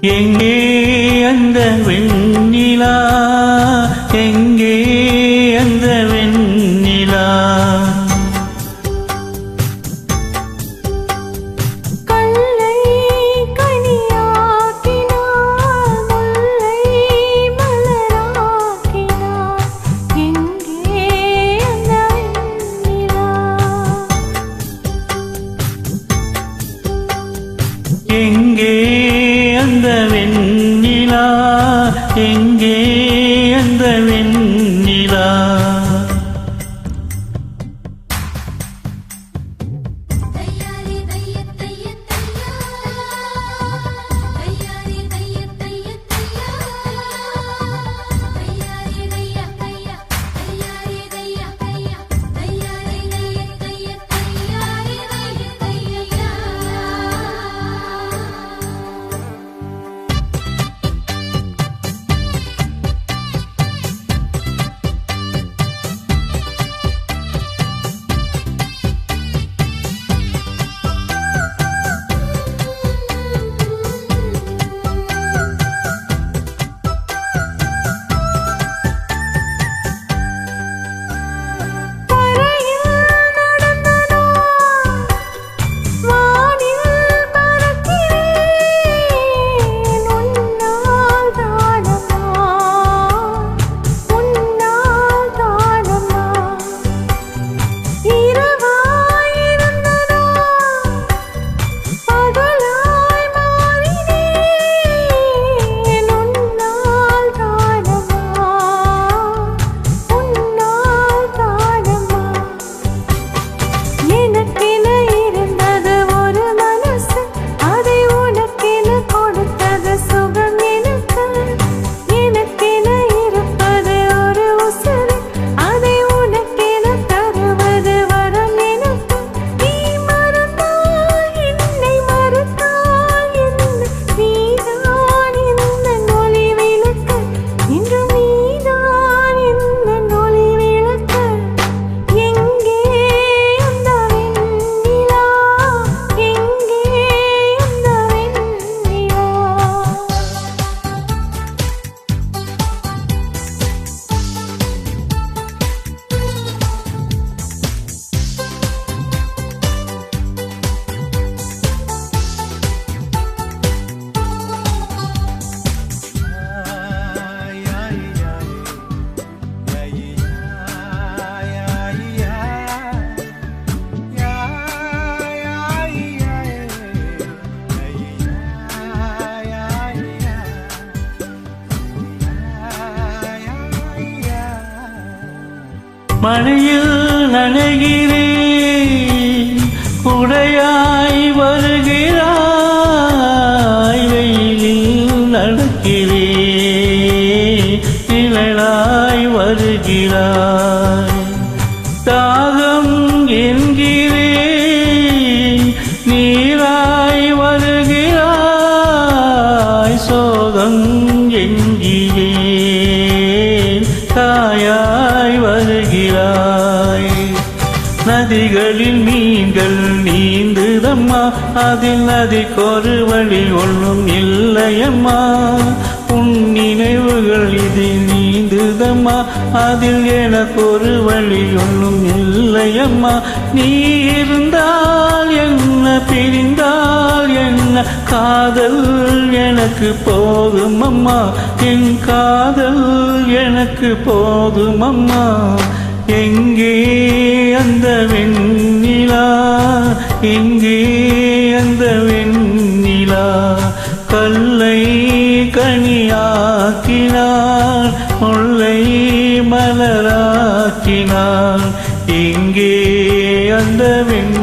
எங்கே அந்த வெண்ணிலா எங்கே அந்த வெண்ணிலா கல்லை கனியாக்கினார் முல்லை மலராக்கினார் எங்கே அந்த வெண்ணிலா எங்கே அந்த வெண்ணிலா எங்கே அந்த வெண்ணிலா மழையில் நனைகிறேன் குடையாய் வருகிறாய் வெயிலில் நடக்கிறேன் நிழலாய் வருகிறாய் தாகம் என்கிறேன் நீராய் வருகிறாய் சோகம் என்கிறேன் தாயாய் வருகிறாய் நதிகளில் மீன்கள் நீந்துதம்மா அதில் நதிக்கொரு வழி ஒன்றும் இல்லையம்மா உன் நினைவுகள் இதில் நீந்துதம்மா அதில் எனக்கொரு வழி ஒன்றும் இல்லையம்மா நீ இருந்தால் என்ன பிரிந்தால் என்ன காதல் எனக்கு போதும் அம்மா என் காதல் எனக்கு போதும் அம்மா எங்கே அந்த வெண்ணிலா எங்கே அந்த வெண்ணிலா கல்லை கனியாக்கினார் முல்லை மலராக்கினார் எங்கே அந்த வெண்ணிலா